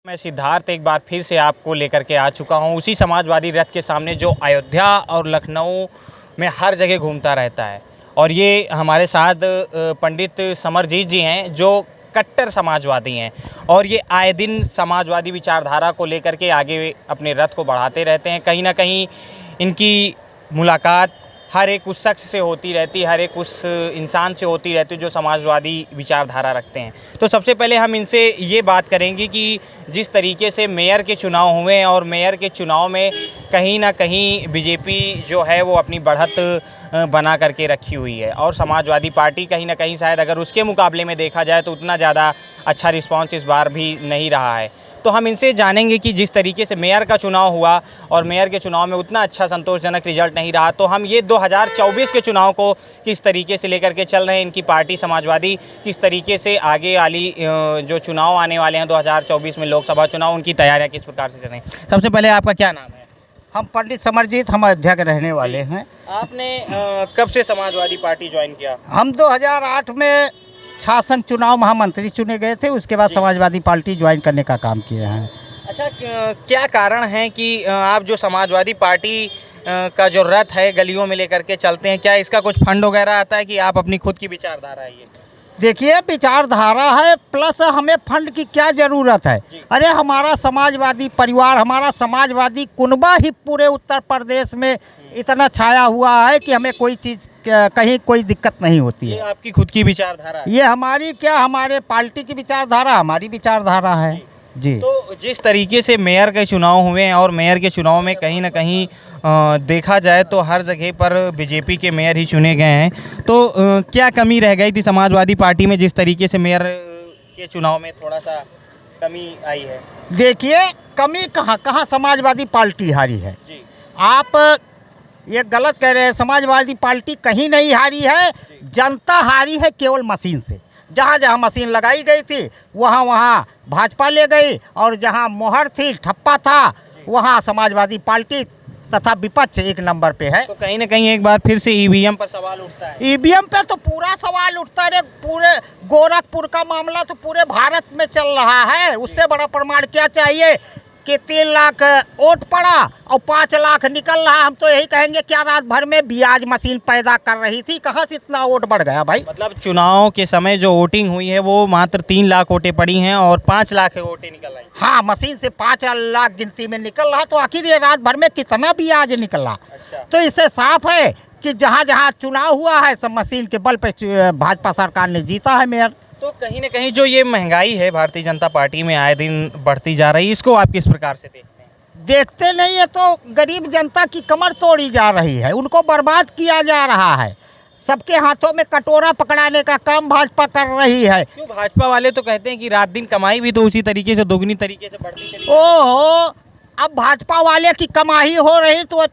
मैं सिद्धार्थ एक बार फिर से आपको लेकर के आ चुका हूं उसी समाजवादी रथ के सामने जो अयोध्या और लखनऊ में हर जगह घूमता रहता है। और ये हमारे साथ पंडित समरजीत जी हैं जो कट्टर समाजवादी हैं और ये आए दिन समाजवादी विचारधारा को लेकर के आगे अपने रथ को बढ़ाते रहते हैं। कहीं ना कहीं इनकी मुलाकात हर एक उस शख्स से होती रहती है, हर एक उस इंसान से होती रहती है जो समाजवादी विचारधारा रखते हैं। तो सबसे पहले हम इनसे ये बात करेंगे कि जिस तरीके से मेयर के चुनाव हुए और मेयर के चुनाव में कहीं ना कहीं बीजेपी जो है वो अपनी बढ़त बना करके रखी हुई है और समाजवादी पार्टी कहीं ना कहीं शायद अगर उसके मुकाबले में देखा जाए तो उतना ज़्यादा अच्छा रिस्पॉन्स इस बार भी नहीं रहा है। तो हम इनसे जानेंगे कि जिस तरीके से मेयर का चुनाव हुआ और मेयर के चुनाव में उतना अच्छा संतोषजनक रिजल्ट नहीं रहा, तो हम ये 2024 के चुनाव को किस तरीके से लेकर के चल रहे हैं, इनकी पार्टी समाजवादी किस तरीके से आगे वाली जो चुनाव आने वाले हैं 2024 में लोकसभा चुनाव, उनकी तैयारियाँ किस प्रकार से चल रही हैं। सबसे पहले आपका क्या नाम है? हम पंडित समरजीत, हम अयोध्या के रहने वाले हैं। आपने कब से समाजवादी पार्टी ज्वाइन किया? हम 2008 में शासन चुनाव महामंत्री चुने गए थे, उसके बाद समाजवादी पार्टी ज्वाइन करने का काम किए हैं। अच्छा, क्या कारण है कि आप जो समाजवादी पार्टी का जो रथ है गलियों में लेकर के चलते हैं, क्या इसका कुछ फंड वगैरह आता है कि आप अपनी खुद की विचारधारा है? ये देखिए, विचारधारा है प्लस हमें फंड की क्या ज़रूरत है। अरे हमारा समाजवादी परिवार, हमारा समाजवादी कुनबा ही पूरे उत्तर प्रदेश में इतना छाया हुआ है कि हमें कोई चीज़ कहीं कोई दिक्कत नहीं होती है। ये आपकी खुद की विचारधारा है? ये हमारी क्या, हमारे पार्टी की विचारधारा हमारी विचारधारा है जी। तो जिस तरीके से मेयर के चुनाव हुए हैं और मेयर के चुनाव में कहीं ना कहीं देखा जाए तो हर जगह पर बीजेपी के मेयर ही चुने गए हैं, तो क्या कमी रह गई थी समाजवादी पार्टी में जिस तरीके से मेयर के चुनाव में थोड़ा सा कमी आई है? देखिए, कमी कहाँ समाजवादी पार्टी हारी है जी। आप ये गलत कह रहे हैं, समाजवादी पार्टी कहीं नहीं हारी है, जनता हारी है केवल मशीन से। जहाँ जहाँ मशीन लगाई गई थी वहाँ वहाँ भाजपा ले गई और जहाँ मोहर थी, ठप्पा था, वहाँ समाजवादी पार्टी तथा विपक्ष एक नंबर पे है। तो कहीं ना कहीं एक बार फिर से ईवीएम पर सवाल उठता है। ईवीएम पे तो पूरा सवाल उठता है। पूरे गोरखपुर का मामला तो पूरे भारत में चल रहा है, उससे बड़ा प्रमाण क्या चाहिए कि 3 लाख वोट पड़ा और 5 लाख निकल रहा। हम तो यही कहेंगे क्या रात भर में ब्याज मशीन पैदा कर रही थी, कहाँ से इतना वोट बढ़ गया भाई? मतलब चुनाव के समय जो वोटिंग हुई है वो मात्र 3 लाख वोटें पड़ी हैं और 5 लाख वोटें निकल आई। हाँ, मशीन से 5 लाख गिनती में निकल रहा, तो आखिर ये रात भर में कितना ब्याज निकला? अच्छा। तो इससे साफ है कि जहाँ जहाँ चुनाव हुआ है सब मशीन के बल पे भाजपा सरकार ने जीता है मेयर। तो कहीं ना कहीं जो ये महंगाई है भारतीय जनता पार्टी में आए दिन बढ़ती जा रही है, इसको आप किस प्रकार से देखते हैं? देखते नहीं है तो गरीब जनता की कमर तोड़ी जा रही है, उनको बर्बाद किया जा रहा है। सबके हाथों में कटोरा पकड़ाने का काम भाजपा कर रही है। क्यों? भाजपा वाले तो कहते हैं कि रात दिन कमाई भी तो उसी तरीके से दोगुनी तरीके से बढ़ती चली। ओहो, अब भाजपा वाले की कमाई हो रही तो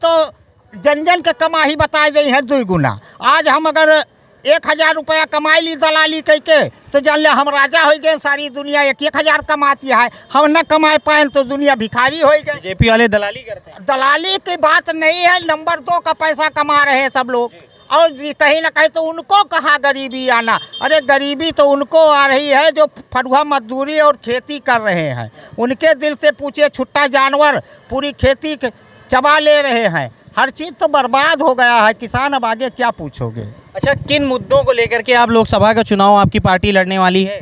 जन जन के कमाई बताई गई है 2 गुना। आज हम अगर 1000 रुपया कमाई ली दलाली कह के तो जान ले हम राजा हो गए, सारी दुनिया 1-1000 कमाती है, हम न कमाए पाए तो दुनिया भिखारी हो गए। बीजेपी वाले दलाली करते हैं? दलाली की बात नहीं है, नंबर 2 का पैसा कमा रहे हैं सब लोग। और कहीं ना कहीं तो उनको कहाँ गरीबी आना? अरे गरीबी तो उनको आ रही है जो फड़ुआ मजदूरी और खेती कर रहे हैं। उनके दिल से पूछिए, छुट्टा जानवर पूरी खेती चबा ले रहे हैं, हर चीज़ तो बर्बाद हो गया है। किसान अब आगे क्या पूछोगे? अच्छा, किन मुद्दों को लेकर के आप लोकसभा का चुनाव आपकी पार्टी लड़ने वाली है?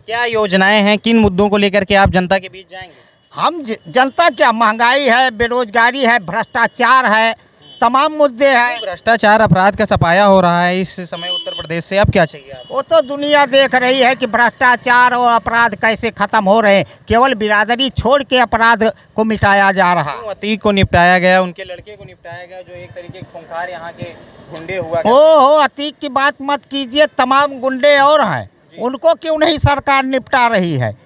क्या योजनाएं हैं, किन मुद्दों को लेकर के आप जनता के बीच जाएंगे? हम जनता क्या, महंगाई है, बेरोजगारी है, भ्रष्टाचार है, तमाम मुद्दे हैं। भ्रष्टाचार अपराध का सफाया हो रहा है इस समय उत्तर प्रदेश से, अब क्या चाहिए आपको? वो तो दुनिया देख रही है कि भ्रष्टाचार और अपराध कैसे खत्म हो रहे हैं। केवल बिरादरी छोड़ के अपराध को मिटाया जा रहा है। अतीक को निपटाया गया, उनके लड़के को निपटाया गया जो एक तरीके के खूंखार यहाँ के गुंडे हुआ। ओहो, अतीक की बात मत कीजिए, तमाम गुंडे और हैं, उनको क्यों नहीं सरकार निपटा रही है?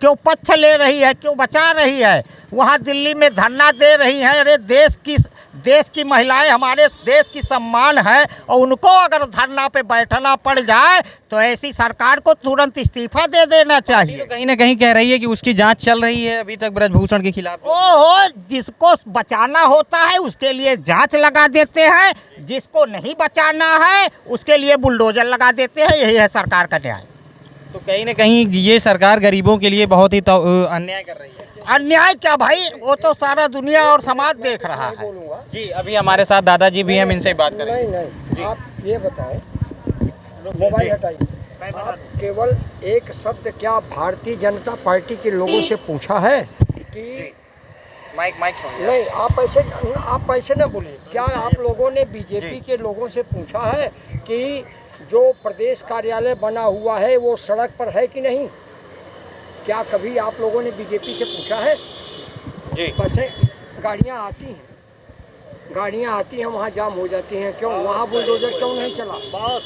क्यों पक्ष ले रही है, क्यों बचा रही है? वहाँ दिल्ली में धरना दे रही हैं। अरे देश की महिलाएं हमारे देश की सम्मान है और उनको अगर धरना पे बैठना पड़ जाए तो ऐसी सरकार को तुरंत इस्तीफा दे देना चाहिए। तो कहीं ना कहीं कह रही है कि उसकी जांच चल रही है अभी तक ब्रजभूषण के खिलाफ। ओहो, जिसको बचाना होता है उसके लिए जांच लगा देते हैं, जिसको नहीं बचाना है उसके लिए बुलडोजर लगा देते हैं। यही है सरकार का न्याय। तो कहीं ना कहीं ये सरकार गरीबों के लिए बहुत ही अन्याय कर रही है। अन्याय क्या भाई, वो तो सारा दुनिया और समाज देख रहा है। जी, अभी हमारे साथ दादाजी भी हैं, हम इनसे बात करेंगे। नहीं, आप ये बताओ, मोबाइल हटाइए। आप केवल एक शब्द क्या भारतीय जनता पार्टी के लोगों से पूछा है कि माइक नहीं, आप ऐसे ना बोलिए। क्या आप लोगों ने बीजेपी के लोगों से पूछा है कि जो प्रदेश कार्यालय बना हुआ है वो सड़क पर है कि नहीं? क्या कभी आप लोगों ने बीजेपी से पूछा है? जी, बसें, गाड़ियाँ आती हैं, वहाँ जाम हो जाती हैं, क्यों? वहाँ बुलडोजर क्यों नहीं चला?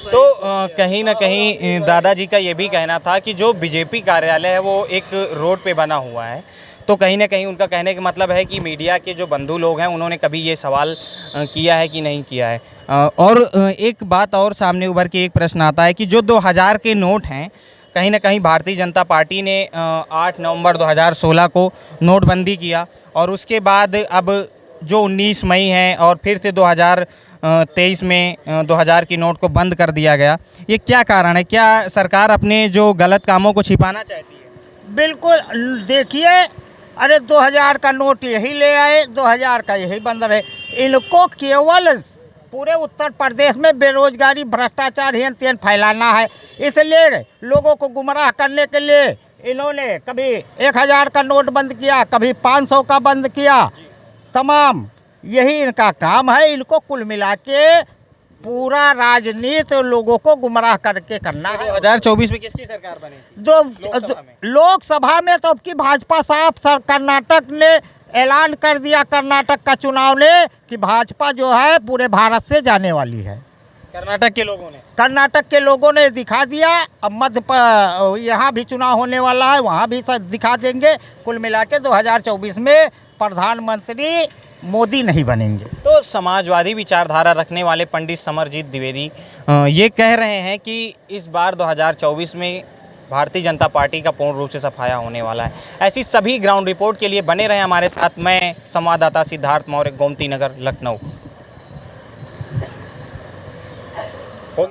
तो कहीं ना कहीं दादाजी का ये भी कहना था कि जो बीजेपी कार्यालय है वो एक रोड पे बना हुआ है, तो कहीं ना कहीं उनका कहने का मतलब है कि मीडिया के जो बंधु लोग हैं उन्होंने कभी ये सवाल किया है कि नहीं किया है। और एक बात और सामने उभर के एक प्रश्न आता है कि जो 2000 के नोट हैं, कहीं ना कहीं भारतीय जनता पार्टी ने 8 नवंबर 2016 को नोटबंदी किया और उसके बाद अब जो 19 मई है और फिर से 2023 में 2000 की नोट को बंद कर दिया गया। ये क्या कारण है? क्या सरकार अपने जो गलत कामों को छिपाना चाहती है? बिल्कुल, देखिए, अरे 2000 का नोट यही ले आए, 2000 का यही बंद रहे। इनको केवल पूरे उत्तर प्रदेश में बेरोजगारी, भ्रष्टाचार, हेन तेन फैलाना है। इसलिए लोगों को गुमराह करने के लिए इन्होंने कभी 1000 का नोट बंद किया, कभी 500 का बंद किया। तमाम यही इनका काम है। इनको कुल मिला के पूरा राजनीति लोगों को गुमराह करके करना है। 2024 में किसकी सरकार बनी? लोकसभा में तो अब की भाजपा साफ कर्नाटक ने ऐलान कर दिया, कर्नाटक का चुनाव ने, कि भाजपा जो है पूरे भारत से जाने वाली है। कर्नाटक के लोगों ने दिखा दिया। अब यहाँ भी चुनाव होने वाला है, वहाँ भी दिखा देंगे। कुल मिला के 2024 में प्रधानमंत्री मोदी नहीं बनेंगे। तो समाजवादी विचारधारा रखने वाले पंडित समरजीत द्विवेदी ये कह रहे हैं कि इस बार 2024 में भारतीय जनता पार्टी का पूर्ण रूप से सफाया होने वाला है। ऐसी सभी ग्राउंड रिपोर्ट के लिए बने रहे हमारे साथ। मैं संवाददाता सिद्धार्थ मौर्य, गोमती नगर, लखनऊ।